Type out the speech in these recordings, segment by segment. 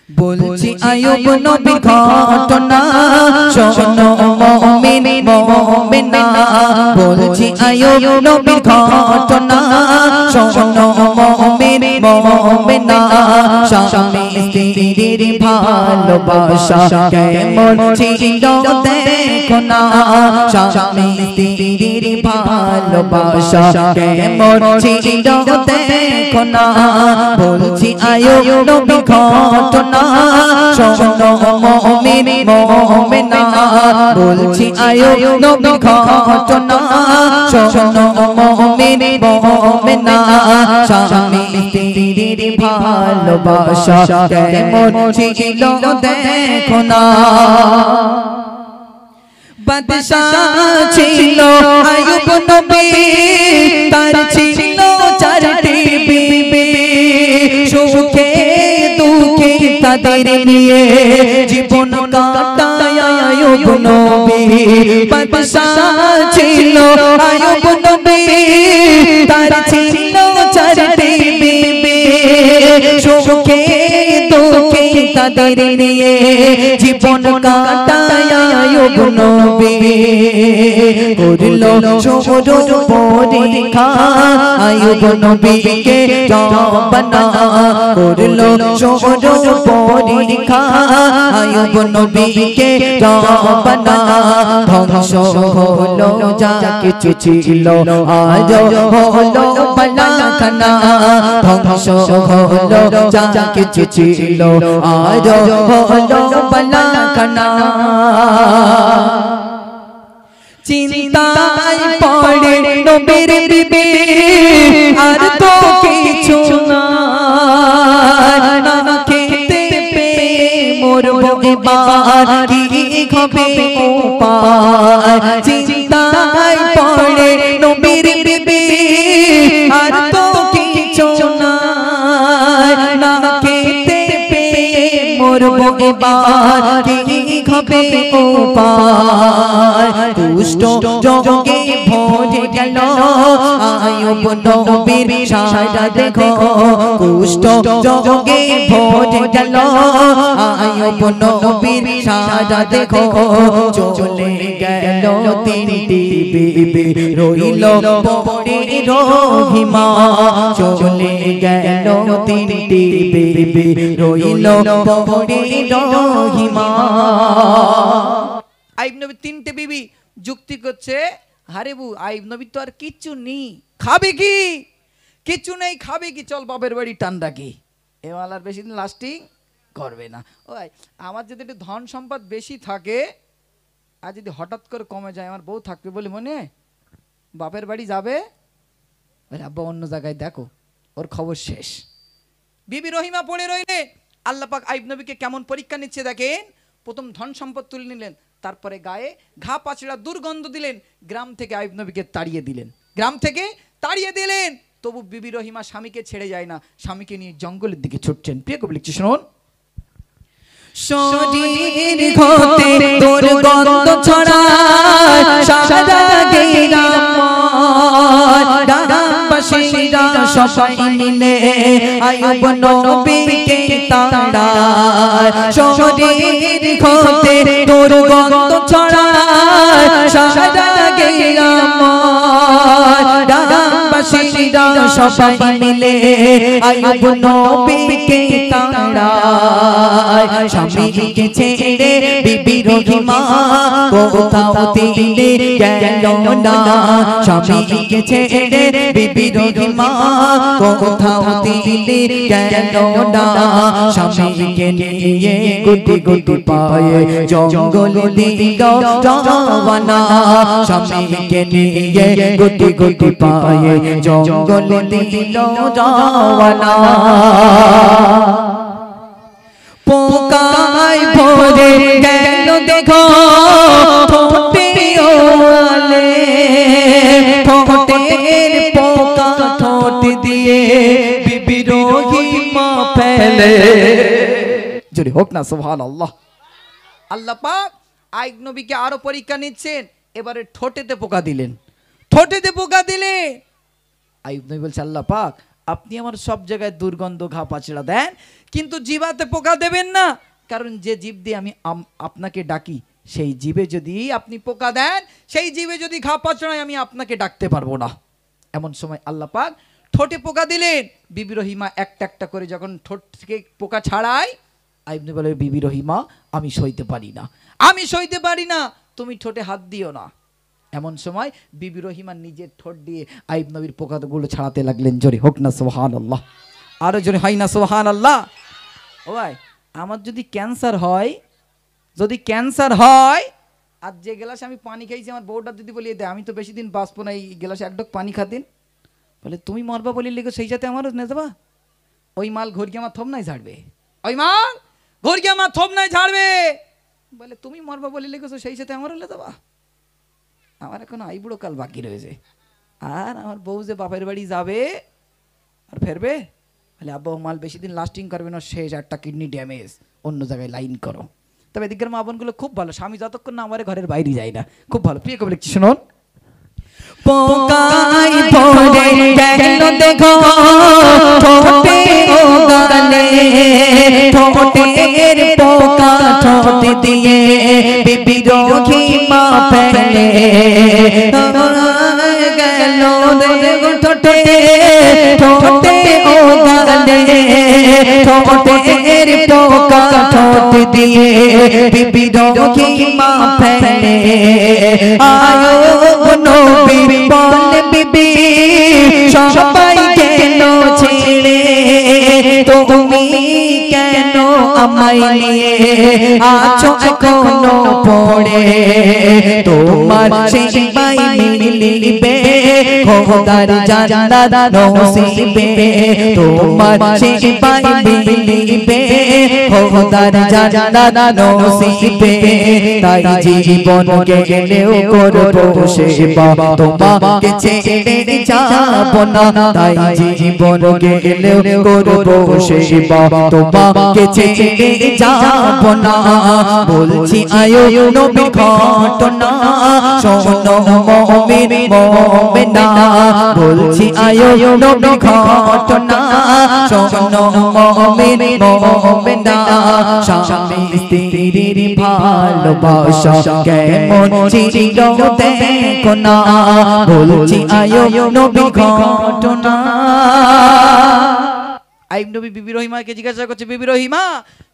বলছি আয়ুব নবীর ঘটনা শোনো মুমিন মুমিনা বলছি আয়ুব নবীর ঘটনা শোনো মুমিন মুমিনা স্বামী স্ত্রীর ভালোবাসা কেমন ছিল দেখো না স্বামী স্ত্রীর ভালোবাসা কেমন ছিল দেখো না বলছি আয়ুব নবীর ঘটনা শোনো মুমিন মুমিনা বলছি আয়ুব নবীর ঘটনা শোনো মুমিন মুমিনা স্বামী স্ত্রীর ভালোবাসা কেমন ছিল দেখো না বাদশাহ ছিল আয়ুব নবী তার ছিল চারটি বিবি সুখে দুঃখে তাদের নিয়ে জীবন কাটায় আয়ুব নবী বাদশাহ ছিল আয়ুব নবী তার ছিল চারটি বিবি সুখে দুঃখে তাদের নিয়ে জীবন কাটায় আয়ুব নবী করলো শোহর পরীক্ষা আয়ুব নবীকে রব্বানা করলো শোহর পরীক্ষা আয়ুব নবীকে রব্বানা ধ্বংস হলো যা কিছু ছিল আজ হলো বালাখানা ধ্বংস হলো যা কিছু ছিল আজ হলো বালাখানা চিন্তায় পড়ে নবীর বিবি আর তো কিছু না না খেতে পেয়ে মরবো এবার কি হবে উপায় চিন্তায় পড়ে নবীর বিবি আর তো কিছু না না খেতে পেয়ে মরবো এবার কি হবে উপায় দুষ্ট জগে ভরে গেল আয়ুব নবীর সারা দেখো দুষ্ট জগে ভরে গেল আয়ুব নবীর সারা দেখো চলে গেল তিনটি বিবি রইল পড়ে রহিমা চলে গেল তিনটি বিবি রইল পড়ে রহিমা আইব নবী তিনটে বিবি যুক্তি করছে হারেবু আইব নবী তো আর কিচ্ছু নেই খাবে কি কিচ্ছু নেই খাবে কি চল বাপের বাড়ি টান্ডা কি এওয়ালার বেশি দিন লাস্টিং করবে না ওই আমার যদি একটু ধন সম্পদ বেশি থাকে আর যদি হঠাৎ করে কমে যায় আমার বউ থাকবে বলে মনে বাপের বাড়ি যাবে আব্বা অন্য জায়গায় দেখো ওর খবর শেষ বিবি রহিমা পড়ে রইলে আল্লাহ পাক আইব নবীকে কেমন পরীক্ষা নিচ্ছে দেখেন প্রথম ধন সম্পদ তুলে নিলেন তারপরে গায়ে ঘা পাচড়া দুর্গন্ধ দিলেন গ্রাম থেকে আইব নবীকে তাড়িয়ে দিলেন গ্রাম থেকে তাড়িয়ে দিলেন তবু বিবি রহিমা স্বামীকে ছেড়ে যায় না স্বামীকে নিয়ে জঙ্গলের দিকে ছুটছেন প্রিয় কবি লিখছে শুনুন শরীর হতে দুর্গন্ধ ছড়ায় সারা গ্রাম গ্রামবাসীরা সবাই মিলে আইব নবীকে তাড়ায় শরীর হতে দুর্গন্ধ ছড়ায় সারা গ্রাম গ্রামবাসীরা সবাই মিলে আইব নবীকে তাড়ায় স্বামীকে ছেড়ে বিবি রহিমা কোথাও তিনি গেল না স্বামীকে ছেড়ে বিবি রহিমা কোথাও তিনি গেল না স্বামীকে নিয়ে গুটি গুটি পায়ে জঙ্গল দিল রওনা স্বামীকে নিয়ে গুটি গুটি পায়ে জঙ্গল দিল রওনা পোকায় ভরে গেল দেখো ঠোঁটে ওয়ালে ঠোঁটের পোকা ঠোঁট দিয়ে বিবি রহিমা ফেলে জোরে হোক না সুবহানাল্লাহ আল্লাহ পাক আইব নবীকে আরো পরীক্ষা নিচ্ছেন এবারে ঠোঁটেতে পোকা দিলেন ঠোঁটেতে পোকা দিলে আইব নবী বলছে আল্লাহ পাক আপনি আমার সব জায়গায় দুর্গন্ধ ঘা পাচড়া দেন কিন্তু জিভাতে পোকা দেবেন না, কারণ যে জীব দিয়ে আমি আপনাকে ডাকি সেই জীবে যদি আপনি পোকা দেন, সেই জীবে যদি ঘা পাচড়ায়, আমি আপনাকে ডাকতে পারবো না। এমন সময় আল্লাহ পাক ঠোঁটে পোকা দিলেন। বিবি রহিমা একটা একটা করে যখন ঠোঁট থেকে পোকা ছাড়ায়, আইব নবী বলে, বিবি রহিমা আমি সইতে পারি না, আমি সইতে পারি না, তুমি ঠোঁটে হাত দিও না। এমন সময় বিবি রহিমা নিজের ঠোঁট দিয়ে আইব নবীর পোকাগুলো ছাড়াতে লাগলেন। জোরে হোক না সুবহানাল্লাহ, আরো জোরে হয় না সুবহানাল্লাহ। ও ভাই, আমার যদি ক্যান্সার হয়, যদি ক্যান্সার হয়, আর যে গ্লাসে আমি পানি খাইছি, আমার বউটা যদি বলিয়ে দেয় আমি তো বেশি দিন বাঁচবো না, এই গ্লাসে এক ডক পানি খাতেন, বলে তুমি মরবা বলি লিখো, সেই সাথে আমারও নে দেবা। ওই মাল ঘরকে আমার থম নাই ঝাড়বে, ওই মাল ঘরকে আমার থম নাই ঝাড়বে, বলে তুমি মরবা বলি লিখেছো, সেই সাথে আমারও লে দেবা। আমার এখন আইবুড়ো কাল বাকি রয়েছে, আর আমার বউ যে বাপের বাড়ি যাবে আর ফেরবে, বলে আব্বা মাল বেশি দিন লাস্টিং করবে না, শেষ, একটা কিডনি ড্যামেজ, অন্য জায়গায় লাইন করো। তবে এদিকের মা বোনগুলো খুব ভালো, স্বামী যতক্ষণ না আমার ঘরের বাইরে যায় না, খুব ভালো। প্রিয় কবি লিখছি শুনুন। পোকাই পড়ে গেল দেখো ঠোঁটে ও গালে, ঠোঁটের পোকা ঠোঁট দিয়ে বিবি রহিমা ফেলে গেল দেখো ঠোঁটে, ঠোঁটে ও গালে, ঠোঁটের পোকা ঠোঁট দিয়ে বিবি রহিমা ফেলে। আয়ো নবী বলে বিবি সবাই কেন ছেড়ে, তুমি কেন আমায় নিয়ে আছো এখনো পড়ে, তোমার সেই বাই মিলিবে খোদার জান্নাত নসিবে, তোমার সেই বাই মিলিবে খোদার জান্নাত নসিবে। তাই জীবন গেলেও করব সেবা, তোমাকে ছেড়ে যাব না, তাই জীবন গেলেও করব সেবা, তোমাকে ছেড়ে যাব না। বলছি আয়ো নবীর ঘটনা শোনো মুমিন মুমিনা, বলছি আয়ো নবীর ঘটনা শোনো মুমিন মুমিনা। স্বামী স্ত্রীর ভালোবাসা কেমন ছিল দেখো না, বলছি আয়ো নবীর ঘটনা। আইব নবী বিবি রহিমাকে জিজ্ঞাসা করছে, বিবি রহিমা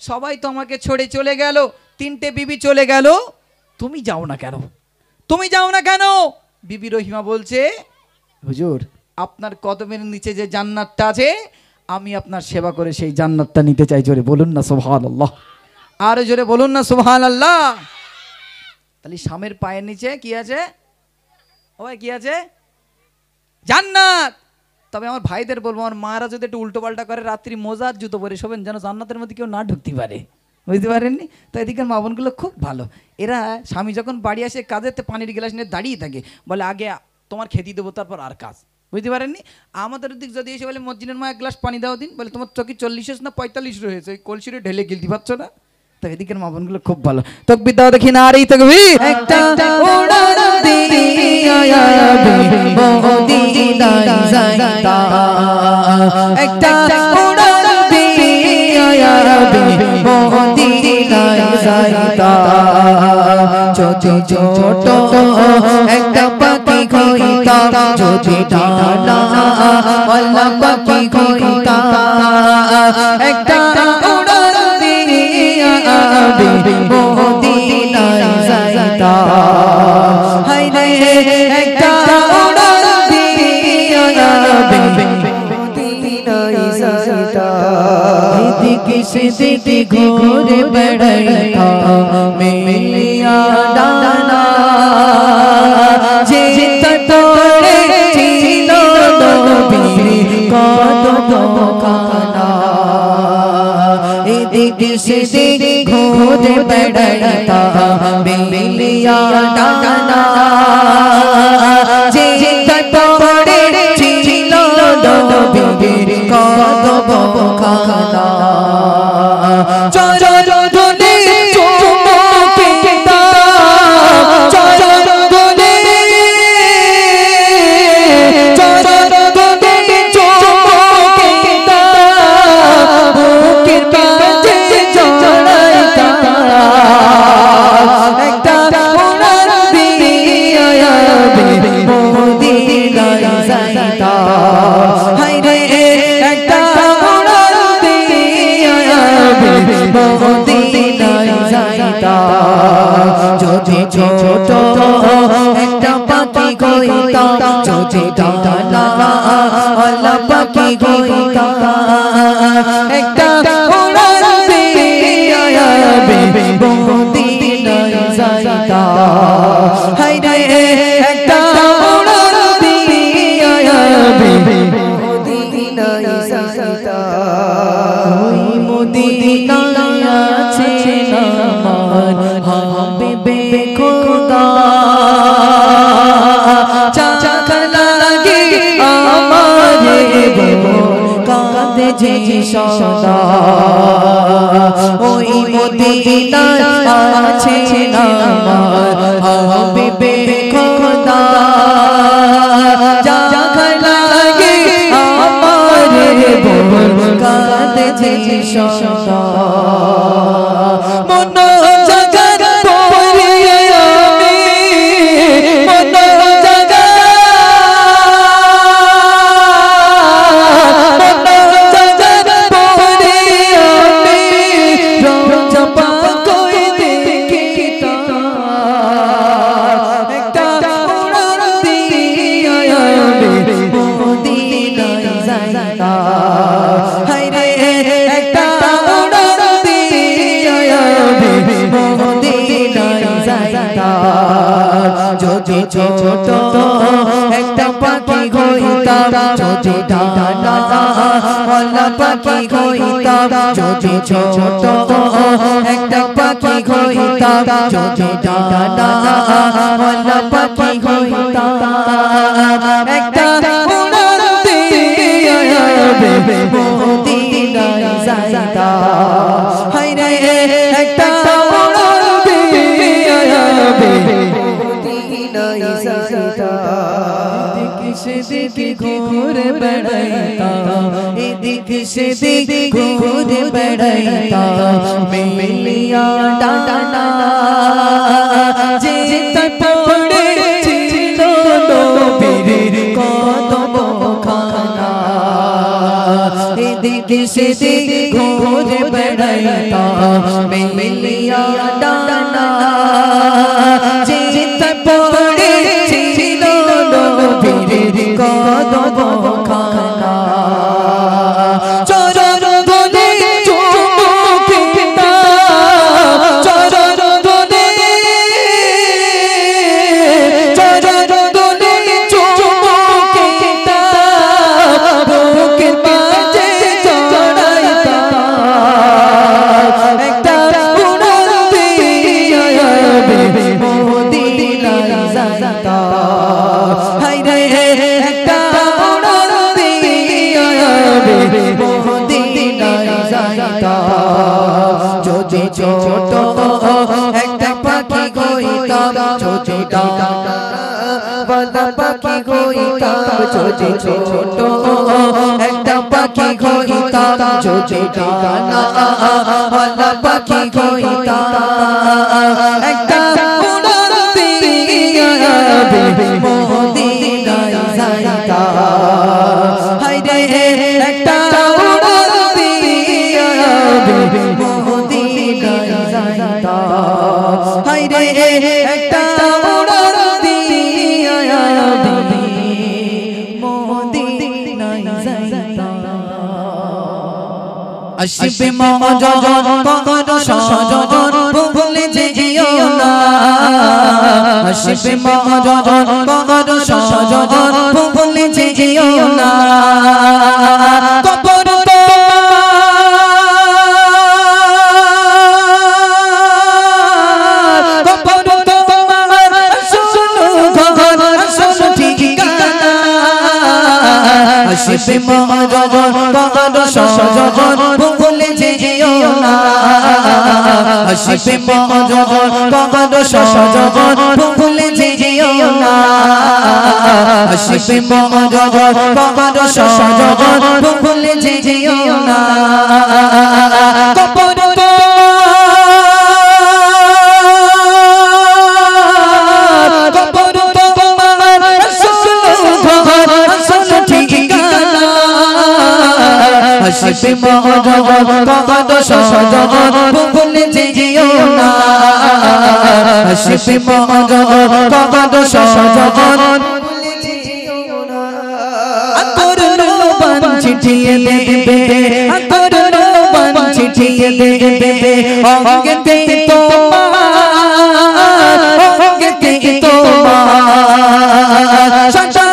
সবাই তো আমাকে ছেড়ে চলে গেল, তিনটে বিবি চলে গেল, তুমি যাও না কেন, তুমি যাও না কেন? বিবি রহিমা বলছে, হুজুর আপনার কদমের নিচে যে জান্নাতটা আছে, আমি আপনার সেবা করে সেই জান্নাতটা নিতে চাই। জোরে বলুন না সুবহানাল্লাহ, আর জোরে বলুন না সুবহানাল্লাহ। তাহলে স্বামীর পায়ের নিচে কি আছে? ওই কি আছে? জান্নাত। তবে আমার ভাইদের বলবো, আমার মারা যদি একটু উল্টো পাল্টা করে, রাত্রি মোজার জুতো পরে শোবেন, যেন জান্নাতের মধ্যে কেউ না ঢুকতে পারে, বুঝতে পারেননি? তো এদিকের মা বোনগুলো খুব ভালো, এরা স্বামী যখন বাড়ি আসে কাজেতে পানির গ্লাস নিয়ে দাঁড়িয়ে থাকে, বলে আগে তোমার খেতে দেবো তারপর আর কাজ, বুঝতে পারেননি? আমাদের দিক যদি এসে বলে মসজিদের মা এক গ্লাস পানি দাও দিন, বলে তোমার চকি 40 না 45 রয়েছে, ওই কলসিরে ঢেলে গিলতে পারছো না। তো এদিকের মা বোনগুলো খুব ভালো। তকবীর দাও দেখি না, আর এই তকবীর। একটা উড়ান দিয়া মদিনায় যাইতা, একটা উড়ান দিয়া মদিনায় যাইতা, ছোট ছোট একটা পাখি হইতা, যদি ডানা ওয়ালা পাখি হইতা, একটা উড়ান দিয়া মদিনায় যাইতা। হায় রে একটা উড়ান দিয়া মদিনায় যাইতা, এদিকে সেদিকে ঘুরে বেড়াইতা, মিলিয়া ডানা যে তরে ছিল নবীর কদমখানা, এদিকে সেদিকে ঘুরে বেড়াইতা, মিলিয়া ডানা যে তরে ছিল নবীর কদমখানা। চরণে চুমকে দাও, চরণে চরণে চুমকে দাও, বুকের যদি ছোট একটা পাখি হইতাম যদি ডানা আলা পাখি হইতাম একটা উড়ান দিয়া মদিনায় যাইতাম হায় রে একটা উড়ান দিয়া মদিনায় যাইতাম ওই মদিনায় আছে আমার হাবিবে খোদা চাচার লাগে আমারে কাঁদে যে সদা ওই মদিনায় আছে আমার হাবিবে খোদা চাচার লাগে আমারে কাঁদে যে সদা যদি ছোট একটা পাখি হইতাম যদি ডানা আলা পাখি হইতাম যদি ছোট একটা পাখি হইতাম যদি ডানা আলা পাখি হইতাম একটা উড়ান দিয়া মদিনায় যাইতাম হায় রে একটা উড়ান দিয়া মদিনায় যাইতাম এদিক সেদিক ঘুরে বেড়াইতাম এদিক সেদিক ঘুরে বেড়াইতাম মিলিয়া ডানা যে পড়ে ছিল নবীর কদম খানা এদিক সেদিক ঘুরে বেড়াইতাম মিলিয়া ডানা যে পড়ে ছিল নবীর কদম খানা চরণ ধরে চুমুকিতাম চরণ ধরে চুমুকিতাম বুকের মাঝে জড়াইতাম একটা উড়ান দিয়া মদিনায় যাইতাম হায় রে একটা উড়ান দিয়া মদিনায় যাইতাম যদি ছোট একটা পাখি হইতাম যদি ডানা আলা পাখি হইতাম যদি ছোট একটা পাখি হইতাম যদি ডানা আলা পাখি হইতাম একটা উড়ান দিয়া মদিনায় যাইতাম হায় রে একটা উড়ান দিয়া মদিনায় যাইতাম হায় রে একটা উড়ান দিয়া মদিনায় যাইতাম আসবে মহাজন কখনো সজন ভুলে যেও না আসবে মহাজন কখনো সজন ভুলে যেও না কবর আসবে মহাজন কখনো সজন ভুলে যেও না আসবে মহাজন কখনো সজন ভুলে যেও না আসবে মহাজন কখনো সজন ভুলে যেও না কবর আসবে মহাজন কখনো সজন ভুলে যেও না আসবে মরণ কবর সজন করুণ চিঠিয়ে দেবে করুণ চিঠিয়ে দেবে অঙ্গতে তোমার অঙ্গতে তোমার সাদা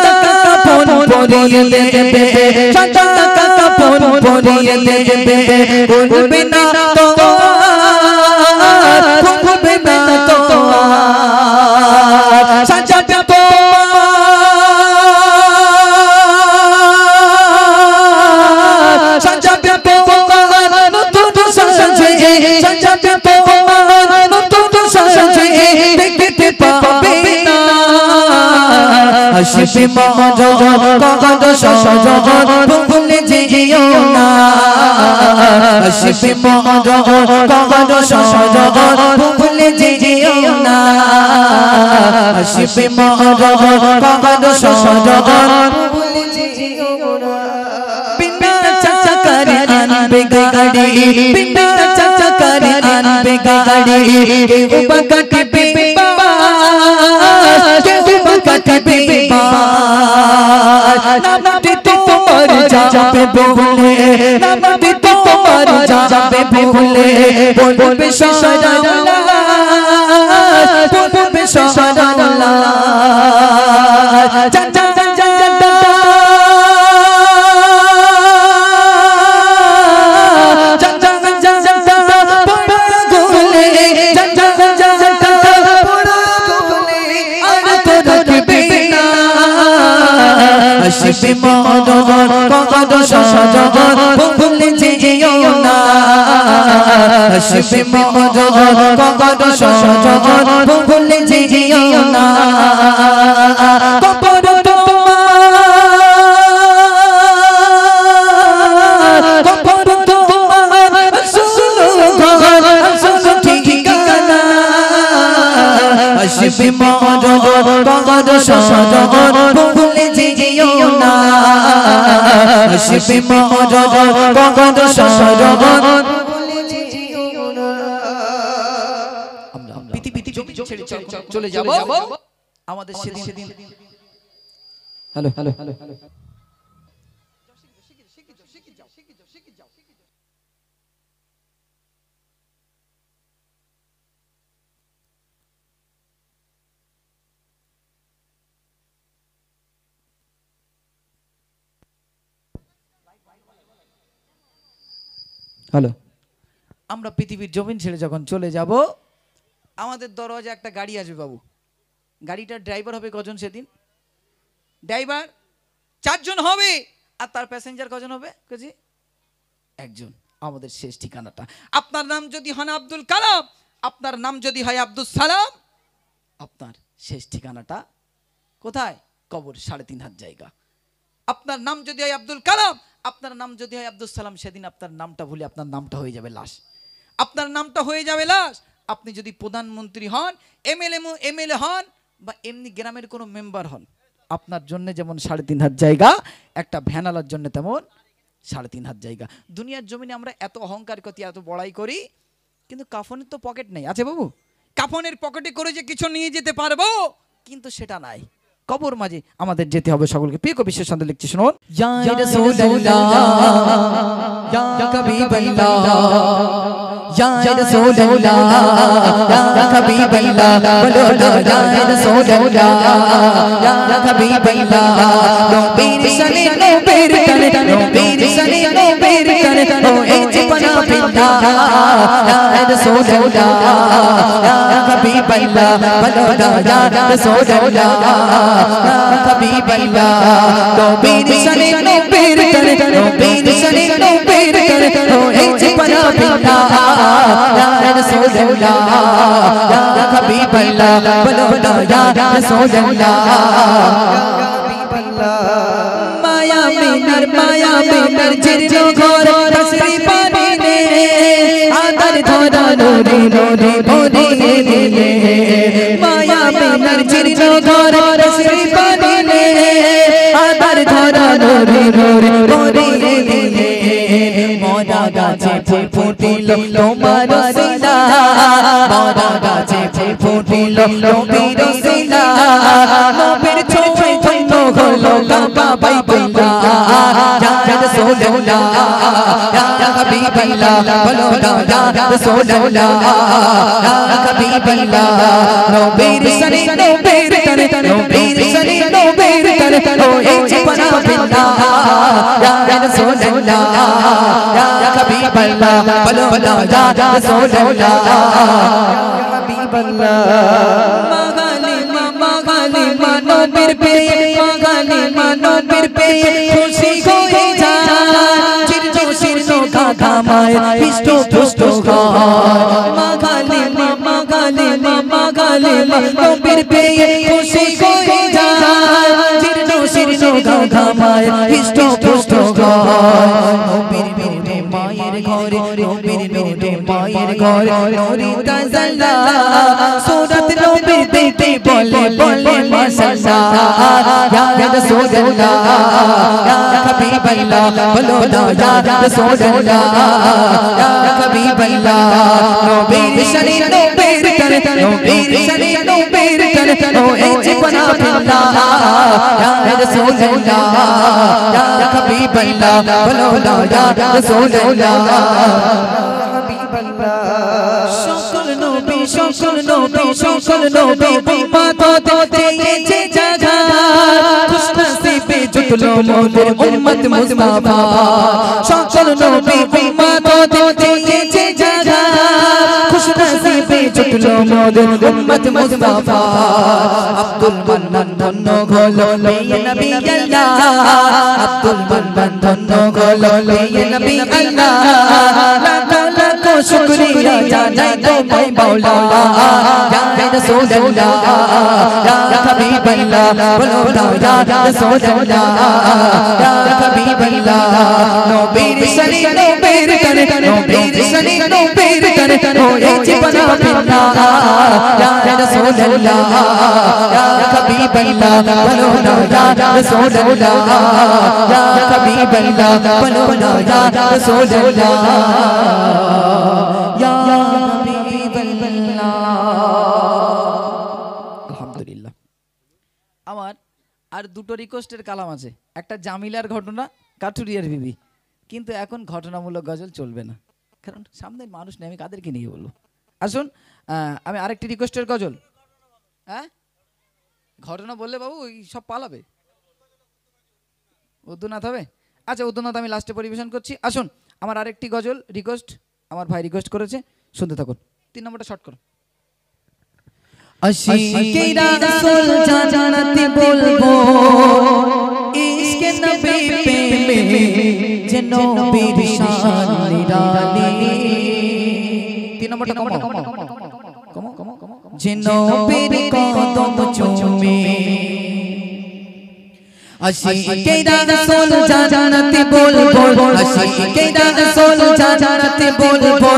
কাপড় পরিয়ে দেবে সাদা কাপড় পরিয়ে দেবে বলবে না তোমার বলবে না তোমার সাদা আসবে মরণ কবর সজন ভুলে যেও না আসবে মরণ কবর সজন ভুলে যেও না আসবে মরণ কবর সজন ভুলে যেও না বিনা চাচাকারে আনবে গাড়ি বিনা চাচাকারে আনবে গাড়ি কেউ কাটবে কাটবে নামটি তোমার যাবে বলে নামটি তোমার যাবে বলে বলবে সারাল্লাহ বলবে সারাল্লাহ আসবে মরণ কবর সজন ভুলে যেও না আসবে মরণ কবর সজন ভুলে যেও না কবর তোমার কবর তোমার আসল ঠিকানা আসবে মরণ কবর সজন ভুলে যেও না আসবে মরণ কবর সজন ভুলে যেও না আমরা পৃথিবী ছেড়ে চলে যাব আমাদের সেদিন হ্যালো হ্যালো হ্যালো হ্যালো আমরা পৃথিবীর জমিন ছেড়ে যখন চলে যাব আমাদের দরজা একটা গাড়ি আসবে বাবু গাড়িটার ড্রাইভার হবে কজন সেদিন ড্রাইভার 4 জন হবে আর তার প্যাসেঞ্জার কজন হবে কেজি একজন আমাদের শেষ ঠিকানাটা আপনার নাম যদি হয় আব্দুল কালাম আপনার নাম যদি হয় আব্দুল সালাম আপনার শেষ ঠিকানাটা কোথায় কবর 3.5 হাত জায়গা আপনার নাম যদি হয় আব্দুল কালাম আপনার নাম যদি হয় আব্দুল সালাম সেদিন আপনার নামটা ভুলে আপনার নামটা হয়ে যাবে লাশ আপনার নামটা হয়ে যাবে লাশ আপনি যদি প্রধানমন্ত্রী হন এমএলএ হন বা এমনি গ্রামের কোনো মেম্বার হন আপনার জন্য যেমন 3.5 হাত জায়গা একটা ভ্যানালার জন্য তেমন 3.5 হাত জায়গা দুনিয়ার জমিনে আমরা এত অহংকার করি এত বড়াই করি কিন্তু কাফনের তো পকেট নেই আছে বাবু কাফনের পকেটে করে যে কিছু নিয়ে যেতে পারবো কিন্তু সেটা নাই কবর মাঝে আমাদের যেতে হবে সকলকে প্রিয় কবি শেষ লিখছি শুনুন ইয়া রাসূলুল্লাহ ইয়া হাবিবাল্লাহ ইয়া রাসূলুল্লাহ ইয়া হাবিবাল্লাহ বলো ইয়া রাসূলুল্লাহ ইয়া হাবিবাল্লাহ নবীর শানে নবীর কানে নবীর শানে নবীর কানে ও এই জীবনা পিতা ইয়া রাসূলুল্লাহ ইয়া হাবিবাল্লাহ বলো ইয়া রাসূলুল্লাহ হাবিবাল্লাহ নবীর শানে নবীর কানে নবীর শানে নবীর কানে ও এই জীবনা পিতা ইয়া রাসূলুল্লাহ ইয়া হাবিবাল্লাহ বলো ইয়া রাসূলুল্লাহ মায়া মিনার জিরো ঘর তসরি পানি নে আদর ধরা নোরে নোরে ভরে নে মায়া মিনার জিরো ঘর তসরি পানি নে আদর ধরা নোরে নোরে ভরে নে মোরা বড়া গাছে ফুল ফুটিল তোমার সিনা বড়া গাছে ফুল ফুটিল নবীর সিনা নবীর ছোঁয়ায় ধন্য হলো কাবা বাইতুল্লাহ ইয়া রাসূলুল্লাহ ইয়া হাবিবাল্লাহ বলো না ইয়া রাসূলুল্লাহ ইয়া হাবিবাল্লাহ নবীর সনে নবীর তরে নবীর সনে নবীর তরে ও এই জীবন বিল্লাহ ইয়া রাসূলুল্লাহ ইয়া হাবিবাল্লাহ বলো না ইয়া রাসূলুল্লাহ ইয়া হাবিবাল্লাহ মাগালিমা নবীর পেয়ে মাগালিমা নবীর পেয়ে খুশি হয়ে যায় চিরজো শিরজো গামায় হিষ্ট পুষ্ট হয় মাগালিমা নবীর পেয়ে খুশি হয়ে যায় চিরজো শিরজো গামায় হিষ্ট পুষ্ট হয় নবীর নূরে মায়ের ঘরে নবীর নূরে মায়ের ঘরে নূরে তাজাল্লা সূরাত নবীর দেখতে বলে বলে মাশাআল্লাহ ইয়া রাসূলুল্লাহ ইয়া হাবিবাল্লাহ বলো না ইয়া রাসূলুল্লাহ ইয়া হাবিবাল্লাহ নবীর শরী নবীর তরে নবীর শরী নবীর তরে ও এই জীবন বিল্লাহ ইয়া রাসূলুল্লাহ ইয়া হাবিবাল্লাহ বলো না ইয়া রাসূলুল্লাহ ইয়া হাবিবাল্লাহ সকল নবী উম্মত দিয়েছে জাগা খুশনসিবে জুটলো মোদের উম্মত মুস্তাফা সকল নবী উম্মত দিয়েছে জাগা খুশনসিবে জুটলো মোদের উম্মত মুস্তাফা আব্দুল মান্নান ধন্য হলো মেয়ে নবী আল্লাহ আব্দুল মান্নান ধন্য হলো মেয়ে নবী আল্লাহ শুকরিয়া জানাই তোমায় মাওলা ইয়া রাসূলুল্লাহ ইয়া হাবিবাল্লাহ বলো না ইয়া রাসূলুল্লাহ ইয়া হাবিবাল্লাহ নবীর শরী নবীর তরে নবীর শরী নবীর তরে ও এই জীবন বিল্লাহ ইয়া রাসূলুল্লাহ ইয়া হাবিবাল্লাহ বলো না ইয়া রাসূলুল্লাহ ইয়া হাবিবাল্লাহ বলো না ইয়া রাসূলুল্লাহ আলহামদুলিল্লাহ। আমার আর দুটো রিকোয়েস্টের কালাম আছে, একটা জামিলার ঘটনা, কাঠুরিয়ার বিবি, কিন্তু এখন ঘটনামূলক গজল চলবে না, কারণ সামনের মানুষ নেই, আমি কাদেরকে নিয়ে বলবো। আসুন আমি আরেকটি রিকোয়েস্টের গজল, হ্যাঁ ঘটনা বললে বাবু ওই সব পালাবে, উদ্দুনাথ হবে। আচ্ছা উদ্দুনাথ আমি লাস্টে পরিবেশন করছি। আসুন আমার আরেকটি গজল রিকোয়েস্ট, আমার ভাই রিকোয়েস্ট করেছে, শুনতে থাকুন। 3 নম্বরটা শর্ট করুন। আশিকে রাসূল জানাতে বলবো ইশকে নবী প্রেমে যে নবীর শান নিরালি। 3 নম্বরটা কম যে নবীর কদম চুমে আশিকে রাসূল জানাতে বলবো আশিকে রাসূল জানাতে বলবো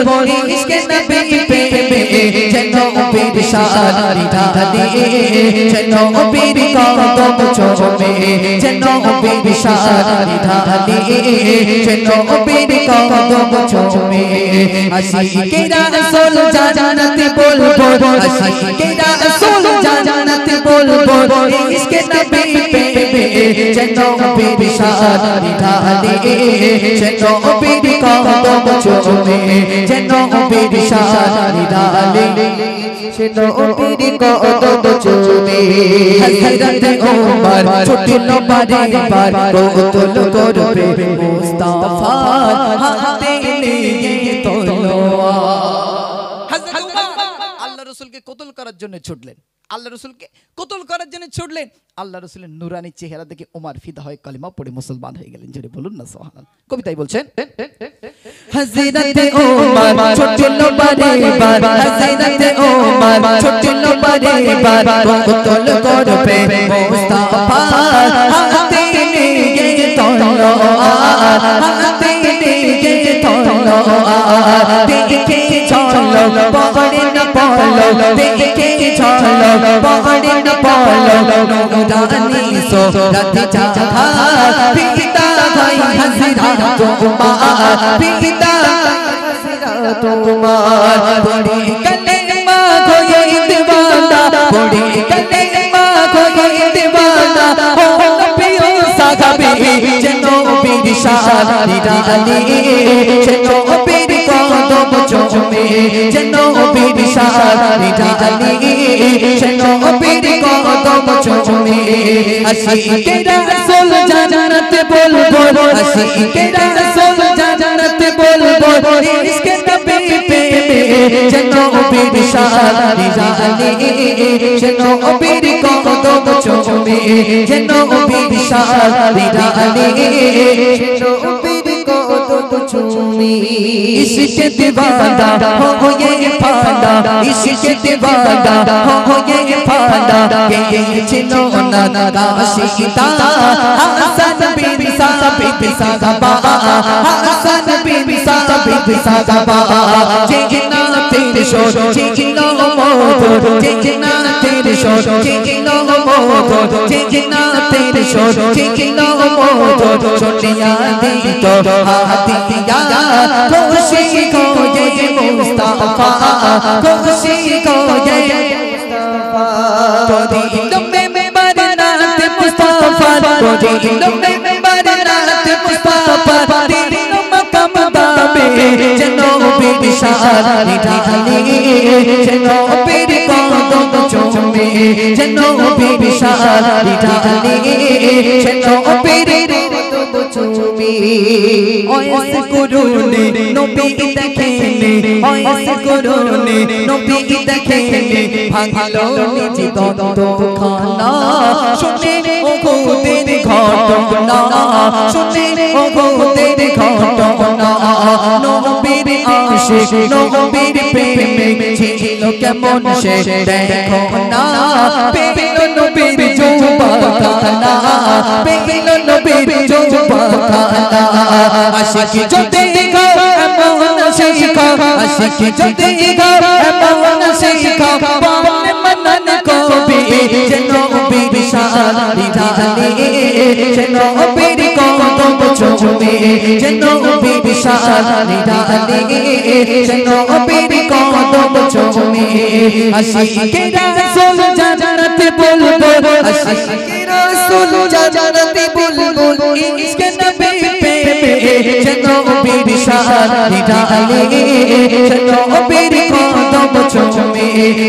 ইশকে নবী প্রেমে যে নবীর শান নিরালি যে নবীর কদম চুমে যে নবীর শান নিরালি যে নবীর কদম চুমে আশিকে রাসূল জানাতে বলবো আশিকে রাসূল জানাতে বলবো ইশকে নবী প্রেমে যে নবীর শান নিরালি যে নবীর কদম চুমে যে নবীর শান নিরালি সে নবীর কদম চুমে হযরত ওমর ছুটল বারে বার কতল করবে মুস্তাফা হাতে নিয়ে তলোয়ার। হযরত ওমর আল্লাহ রাসূলকে কতল করার জন্য ছুটলেন, আল্লাহ রাসূলকে কতল করার জন্য ছুটলেন। আল্লাহ রাসূলের নূরানি চেহারা দেখে ওমর ফিদা হয়ে কালিমা পড়ে মুসলমান হয়ে গেলেন। জোরে বলুন না সুবহানাল্লাহ। কবিতায় বলছেন হযরত ওমর ছুটল বারে বার হযরত ওমর ছুটল বারে বার কতল করবে মুস্তাফা হাতে নিয়ে তলোয়ার হাতে নিয়ে তলোয়ার দেখে চলো পড়ে না পড়লো দেখে চলো পড়ে না পড়লো নুরানি সোরাত জাহা ফিদা ভাই হাসরা তোমার পিতা হাসরা তোমার পড়ে কালেমা খোয়ে দিওয়ানা পড়ে কালেমা খোয়ে দিওয়ানা ও প্রিয় সাহাবী যেন বীর শান নিরালি যেন বীর কদম চুমে যেন বীর শান নিরালি যেন বীর কদম চুমে আশিকে রাসূল জান্নাতে বলবো আশিকে রাসূল জান্নাতে বলবো ইশকে নবী প্রেমে যেন বীর শান নিরালি যেন বীর কদম চুমে যেন বীর শান নিরালি যেন বীর কদম চুমে ইশকে দিওয়ানা হোয়ে ফানা ইশকে দিওয়ানা হোয়ে ফানা গেছিল না কাশিতা হাসান বিন সাবিত সাহাবা হাসান বিন সাবিত সাহাবা জিনা তেরে শোর জিনা মোদ জিনা তেরে শোর জিনা মোদ জিনা তেরে শোর জিনা মোদ চলিয়া দিত হাতিয়া খুশি কোয়ে মুস্তাফা খুশি কোয়ে মুস্তাফা তোরি লম্বে মেম্বরনাত মুস্তাফা তোরি লম্বে মেম্বরনাত মুস্তাফা তেরি মকাম দাবে যেন বীর শান নিরালি যেন বীর কদম চুমে যেন বীর শান নিরালি যেন বীর কদম চুমে ওয়াস করুনে নবী দেখেনে ওয়াস করুনে নবী দেখেনে ভাঙলো নিজ দ্বন্দ্ব খানা শুনে ও খুদের ঘটনা শুনে ও খুদের ঘটনা নবীর আশিক নবীর প্রেমে ছিল কেমন সে দেখো না পেল নবীর জুবাখানা পেল নবীর জুবাখানা আশিক যদি গো এমন শিখা আশিক যদি গো এমন শিখা পাবনে মনন কবি যেন বীর শান নিরালি যেন বীর কদম চুমে যেন বীর শান নিরালি যেন বীর কদম চুমে আশিকে রাসূল জান্নাতে বলবো আশিকে রাসূল জান্নাতে বলবো ইশকে নবী প্রেমে যেন বীর শান নিরালি যেন বীর কদম চুমে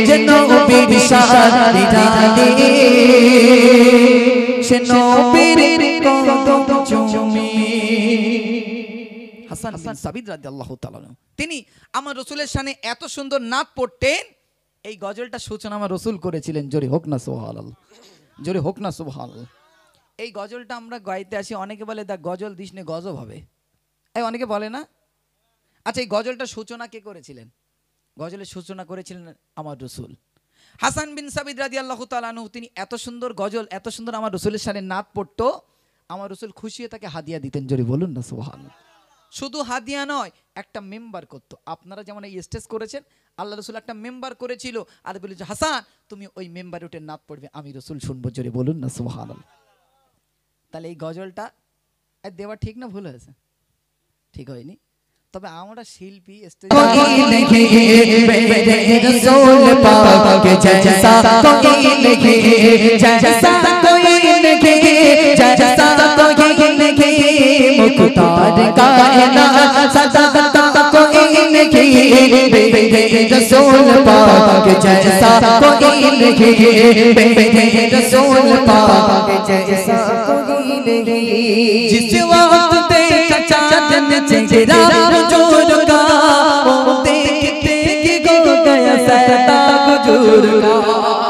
যেন বীর শান নিরালি যেন বীর কদম চুমে হাসান বিন সাবিত রাদিয়াল্লাহু তাআলা তিনি আমার রাসূলের শানে এত সুন্দর নাত পড়তেন এই গজলটা সূচনা আমার রাসূল করেছিলেন জোরে হোক না সুবহানাল্লাহ জোরে হোক না সুবহানাল্লাহ এই গজলটা আমরা গাইতে আসি অনেকে বলে দা গজল দিস নে গজব হবে এই অনেকে বলে না আচ্ছা এই গজলটা সূচনা কে করেছিলেন গজলের সূচনা করেছিলেন আমার রাসূল হাসান বিন সাবিত রাদিয়াল্লাহু তাআলা আনহু তিনি এত সুন্দর গজল এত সুন্দর আমার রাসূলের শানে নাত পড়তো আমার রাসূল খুশি হয়ে তাকে হাদিয়া দিতেন জোরে বলুন না সুবহানাল্লাহ শুধু হাদিয়া নয় একটা মেম্বার করতো আপনারা যেমন এই স্টেজ করেছেন আল্লাহ রাসূল একটা মেম্বার করেছিল আর বলেছে হাসান তুমি ওই মেম্বারে উঠে নাত পড়বে আমি রাসূল শুনবো জোরে বলুন না সুবহানাল্লাহ তাহলে এই গজলটা দেওয়া ঠিক না ভুল হয়েছে ঠিক হয়নি তবে আমরা শিল্পী স্টেজে রাসূল পাক জैसा कोई नहीं जैसा कोई नहीं जैसा कोई नहीं मुख्तार कायनात सदा कोई नहीं रसूल पाक जैसा कोई नहीं रसूल पाक जैसा कोई नहीं जिस वक्त देखा चांद चेहरा हुजूर का वो देखते कि गो गया सदा हुजूर का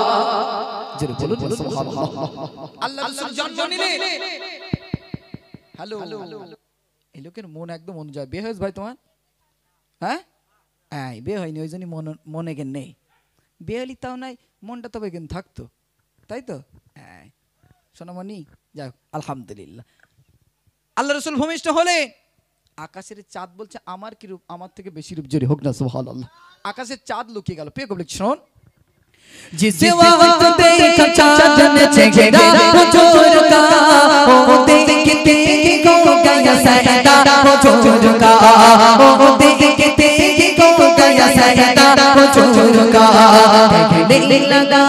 জোরে বলুন সুবহানাল্লাহ আল্লাহ রাসূল জন্ম নিলেন হ্যালো এই লোকের মন একদম অনুযায়ী বিয়ে হয়েছে ভাই তোমার হ্যাঁ এই বিয়ে হয়নি ওইজন্যই মনে কেন নেই বিয়ে হলি তাও নাই মনটা তবে কেন থাকতো তাই তো সোনামণি যাক আলহামদুলিল্লাহ আল্লাহ রাসূল ভূমিষ্ঠ হলে আকাশের চাঁদ বলছে আমার কি রূপ আমার থেকে বেশি রূপ জোরে হোক না সুবহানাল্লাহ আকাশের চাঁদ লুকিয়ে গেল পেয়ে গবলে শোন जिस वक्त देखा चांद चेहरा हुजूर का वो देखते कि हो गया सहता हुजूर का, ओ देखते ही हो गया सहता हुजूर का। कहने लगा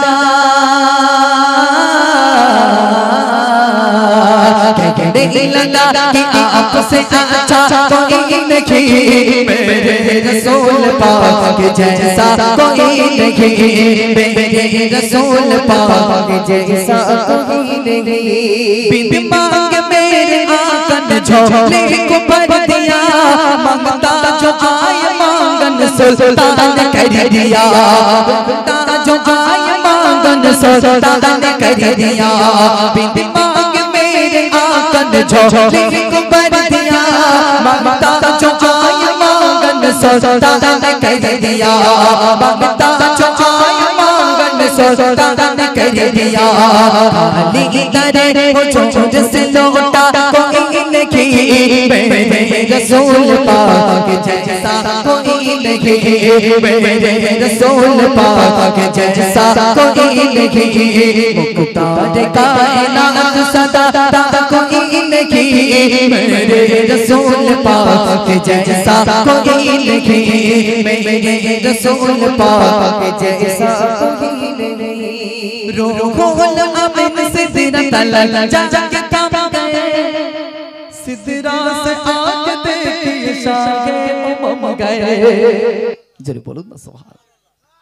कहने लगा कि आपसे अच्छा कोई नहीं, मेरे रसूल पाक जैसा कोई नहीं, मेरे रसूल पाक जैसा कोई नहीं। बिन मांग मेरे आका ने झोले को भर दिया, मांगता जो आए मांगन सुल्तान कर दिया, मांगता जो आए मांगन सुल्तान कर दिया। बिन मांग मेरे आका ने झोले को भर दिया, मांगता जो आए मांगन सुल्तान कर दिया, मांगता जो आए मांगन सुल्तान कर दिया। खाली करे वो छोड़ से लौटा कोई नहीं, मेरे रसूल पाक जैसा कोई नहीं, मेरे रसूल पाक जैसा कोई नहीं। मुख्तार कायनात सदा कोई नहीं, मेरे रसूल पाक जैसा कोई नहीं, मेरे रसूल पाक जैसा कोई नहीं। रूहुल अमीन सिदरत तल जाके थम गए, सिदरा से आके देखिए शाहे उमम गए। জোরে বলুন না সুবহান।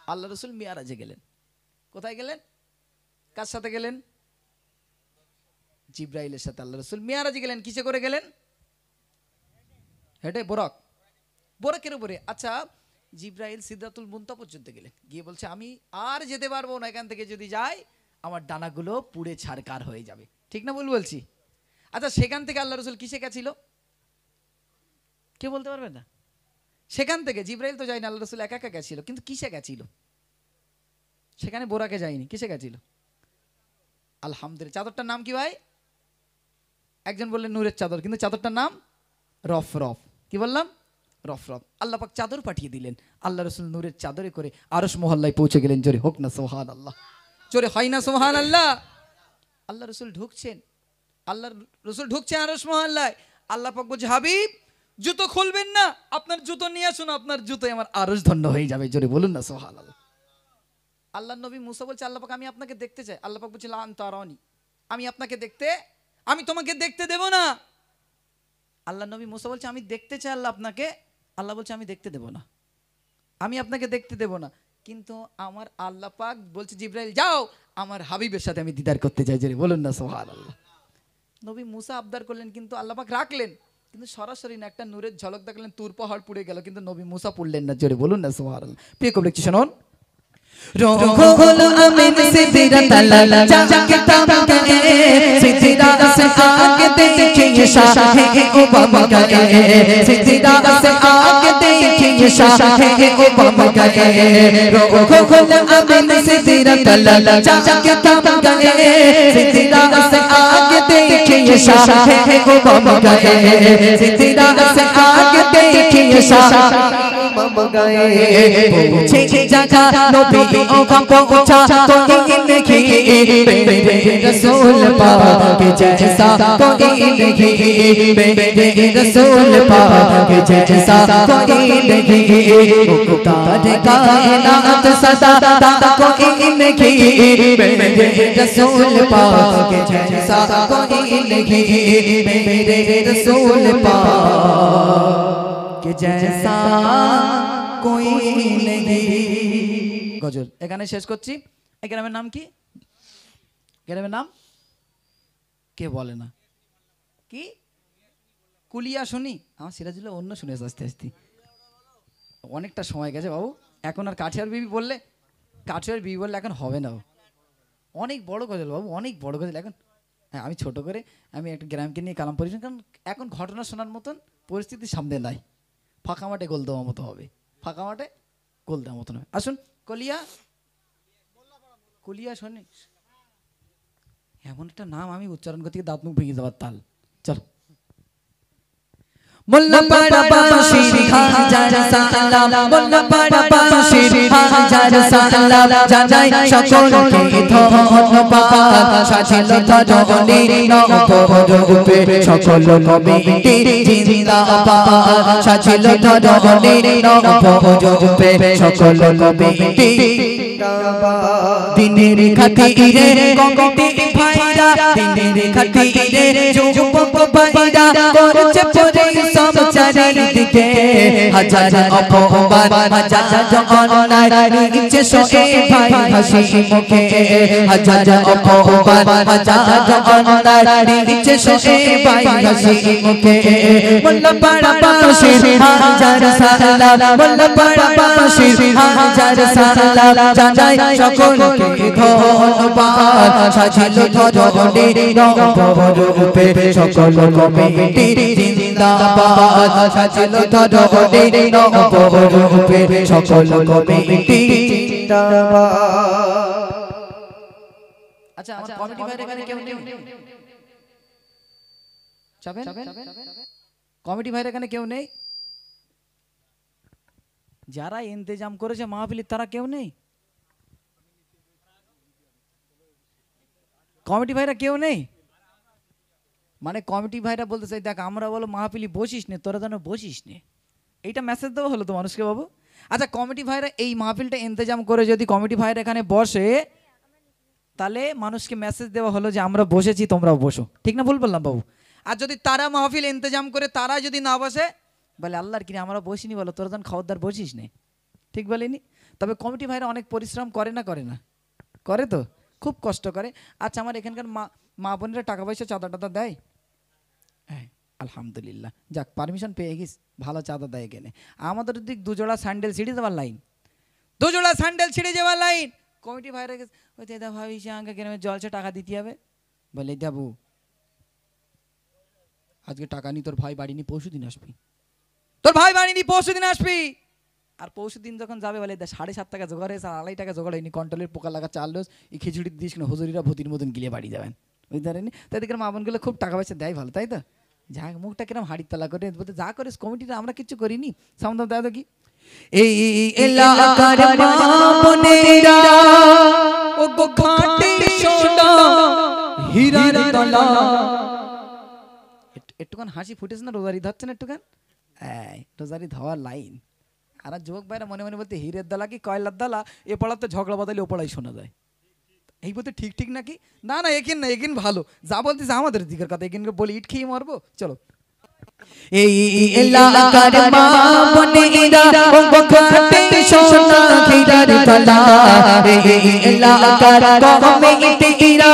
আল্লাহ রাসূল মিরাজে গেলেন। কোথায় গেলেন? কার সাথে গেলেন? জিবরাইলের সাথে আল্লাহ রাসূল মিরাজে গেলেন। কিসে করে গেলেন? হেঁটে, বরক, বরকের উপরে। আচ্ছা, জিবরাইল সিদরাতুল মুনতাহা পর্যন্ত গেলেন, গিয়ে বলছে আমি আর যেতে পারবো না, এখান থেকে যদি যাই আমার ডানাগুলো পুড়ে ছারকার হয়ে যাবে। ঠিক না ভুল বলছি? আচ্ছা, সেখান থেকে আল্লাহ রাসূল কিসে গেছিল? কে বলতে পারবেন না? সেখান থেকে জিবরাইল তো যায়নি, আল্লাহ রাসূল একা একা গেছিল, কিন্তু কিসে গেছিল? সেখানে বোরাকে যায়নি, কিসে গেছিল? আলহামদুলিল্লাহ। চাদরটার নাম কি ভাই? একজন বললেন নূরের চাদর, কিন্তু চাদরটার নাম রফ রফ। কি বললাম? রফ রফ। আল্লাহ পাক চাদর পাঠিয়ে দিলেন, আল্লাহ রাসূল নূরের চাদরে করে আরশ মহল্লায় পৌঁছে গেলেন। জোরে হোক না সুবহানাল্লাহ, জোরে হয় না সুবহানাল্লাহ। আল্লাহ রাসূল ঢুকছেন, আল্লাহ রাসূল ঢুকছেন আরশ মহল্লায়। আল্লাহ পাক বলছে হাবিব জুতো খুলবেন না, আপনার জুতো নিয়ে আসুন, আপনার জুতোয় আমার আরশ ধন্য হয়ে যাবে। জোরে বলুন না সুবহানাল্লাহ। আল্লাহ নবী মুসা বলছে আল্লাহ পাক আমি আপনাকে দেখতে চাই। আল্লাহ পাক বলছে লা আনতা তারানি, আমি আপনাকে দেখতে, আমি তোমাকে দেখতে দেব না। আল্লাহ নবী মুসা বলছে আমি দেখতে চাই আল্লাহ আপনাকে। আল্লাহ বলছে আমি দেখতে দেব না, আমি আপনাকে দেখতে দেব না। কিন্তু আমার আল্লাহ পাক বলছে জিবরাইল যাও, আমার হাবিবের সাথে আমি দিদার করতে চাই। জোরে বলুন না সুবহানাল্লাহ। নবী মুসা আবদার করলেন, কিন্তু আল্লাহ পাক রাখলেন, কিন্তু সরাসরি না, একটা নূরের ঝলক দেখলেন, তুর পাহাড় পুড়ে গেল, কিন্তু নবী মুসা পড়লেন না। জোরে বলুন না সুবহানাল্লাহ। প্রিয় কবি একটু শুনুন। रूहुल अमीन सिदरत तल जाके थम गए, सिदरा से आके देखिए शाहे उमम गए, सिदरा से आके देखिए शाहे उमम गए। रूहुल अमीन सिदरत तल जाके थम गए, सिदरा से आके देखिए शाहे उमम गए, सिदरा से आके देखिए शाहे उमम गए। पूछे जगह नबी का पहुंचा कोई नहीं, मेरे रसूल पाक जैसा कोई नहीं, मेरे रसूल पाक जैसा कोई नहीं। मुख्तार कायनात सदा कोई नहीं, मेरे रसूल पाक जैसा कोई नहीं, मेरे रसूल पाक जैसा कोई नहीं। গজল এখানে শেষ করছি। এই গ্রামের নাম কি? গ্রামের নাম কে বলে না? কি? কুলিয়া শুনি? আমার সিরাজুল্লাহ অন্য শুনেছে আস্তে আস্তে, অনেকটা সময় গেছে বাবু। এখন আর কাঠিয়ার বিবি বললে, কাঠিয়ার বিবি বললে এখন হবে না। অনেক বড় গজল বাবু, অনেক বড় গজল। এখন হ্যাঁ, আমি ছোট করে আমি একটা গ্রামকে নিয়ে কালাম পড়েছি, কারণ এখন ঘটনা শোনার মতন পরিস্থিতি সামনে নাই। ফাঁকা মাঠে গোল দেওয়ার মতো হবে, ফাঁকা মাঠে গোল দেওয়ার মতো নয়। আসুন কলিয়া, কলিয়া শোনে এমন একটা নাম আমি উচ্চারণ করতে দাঁত মুখ ভেঙে যাবার তাল। চল। মোল্লাপাড়া বাসির হাজার সালাম, মোল্লাপাড়া বাসির হাজার সালাম, জানাই সকলকে ধন্যবাদ। সাজিল ধরণী নবরূপে সকল কমিটি জিন্দাবাদ। সাজিল ধরণী নবরূপে সকল কমিটি জিন্দাবাদ। দিনের খাতিরে কমিটি ভাইরা, দিনের খাতিরে যুবক ভাইরা করছে পরিশ্রম চারিদিকে। হাজার অপমান হাজার অন্যায় নিচে সয়ে ভাই হাসি মুখে। হাজার অপমান হাজার অন্যায় নিচে সয়ে ভাই হাসি মুখে। মোল্লাপাড়া বাসির হাজার সালাম, মোল্লাপাড়া বাসির হাজার সালাম, জানাই সকলকে ধন্যবাদ। সাজিল ধরণী নবরূপে সকল কমিটি জিন্দাবাদ। সাজিল ধরণী নবরূপে সকল কমিটি জিন্দাবাদ। আচ্ছা আমার কমিটি ভাইরা এখানে কেউ নেই? যাবেন? কমিটি ভাইরা এখানে কেউ নেই? যারা ইন্তেজাম করেছে মাহফিলের তারা কেউ নেই? কমিটি ভাইরা কেউ নেই? মানে কমিটি ভাইরা বলতে চাই দেখ আমরা বলো মাহফিলি বসিস নে, তোরা যেন বসিস নে, এইটা মেসেজ দেওয়া হলো তো মানুষকে বাবু। আচ্ছা কমিটি ভাইরা এই মাহফিলটা ইন্তেজাম করে যদি কমিটি ভাইরা এখানে বসে তাহলে মানুষকে মেসেজ দেওয়া হলো যে আমরা বসেছি তোমরাও বসো, ঠিক না ভুল বললাম বাবু? আর যদি তারা মাহফিল ইন্তেজাম করে তারা যদি না বসে বলে আল্লাহর কিনে আমরা বসিনি, বলো তোরা যেন খাওয়ার বসিস নে, ঠিক বলিনি? তবে কমিটি ভাইরা অনেক পরিশ্রম করে না করে না? করে তো, খুব কষ্ট করে। আচ্ছা আমার এখানকার মা বোনেরা টাকা পয়সা চাঁদা টাদা দেয়? হ্যাঁ আলহামদুলিল্লাহ, যাক পারমিশন পেয়ে গিস, ভালো চাঁদা দেয় এখানে। আমাদের দিক দুজোড়া স্যান্ডেল ছিঁড়ে দেওয়ার লাইন, দুজোড়া স্যান্ডেল ছিঁড়ে যাওয়ার লাইন। কমিটি ভাইরা গেছে ওই দাদা ভাবি আমাকে গ্রামে জলসে টাকা দিতে হবে, বলে দেবু আজকে টাকা নি, তোর ভাই বাড়ি নি পরশু দিন আসবি, তোর ভাই বাড়ি নি পরশু দিন আসবি। আর পরশু দিন যখন যাবে বলে 7.5 টাকা জোগাড় হয়েছে, 2.5 টাকা জোগাড় হয়নি, কন্ট্রোলের পোকা লাগা চাল ডোজ এই খিচুড়ি দিস কিনা হুজুরিরা ভূতির মতন গিলে বাড়ি যাবেন, বুঝতে পারেনি? তাই দেখে মা বোনগুলো খুব টাকা পয়সা দেয় ভালো, তাই তো? যা মুখটা কিরম হাড়ির তলা করে বলতে যা করিস কমিটিটা আমরা কিচ্ছু করিনি, সামনে দেয় দেখি। এই এলাকার মা বোনেরা ও গো খাঁটি সোনা হীরার তলা। একটুখান হাসি ফুটেছে না? রোজারি ধরছেন একটুখান? এই রোজারি ধোয়ার লাইন। আর যুবক ভাইরা মনে মনে বলতে হীরের দালা কি কয়লার দালা, এ পাড়াতে ঝগড়া বাদালি ও পাড়াই শোনা যায়। এই বলতে ঠিক ঠিক নাকি? না না একিন না, একিন ভালো, যা বলতেছে আমাদের দিকের কথা, একিনকে বলি ইট খেয়ে মারবো। চলো এই এলাকার মা বোনেরা ও গো খাঁটি সোনা হীরার তলা। এই এলাকার কমিটিরা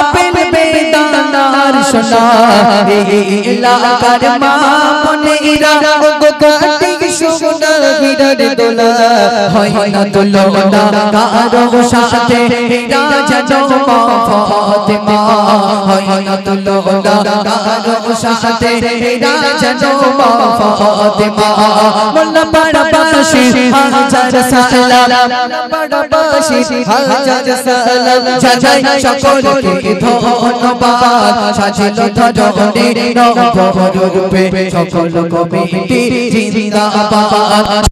আপেল বেদানার সোনা। এই এলাকার মা বোনেরা ও গো খাঁটি সোনা হীরার তলা। হয় না তুলনা কারো সাথে রাজা জমা ফাতেমা। হয় না তুলনা কারো সাথে রাজা জমা ফাতেমা। মোল্লাপাড়া বাসির হাজার সালাম, মোল্লাপাড়া বাসির হাজার সালাম, জানাই সকলকে ধন্যবাদ। সাজিল ধরণী নবরূপে সকল কমিটি জিন্দাবাদ।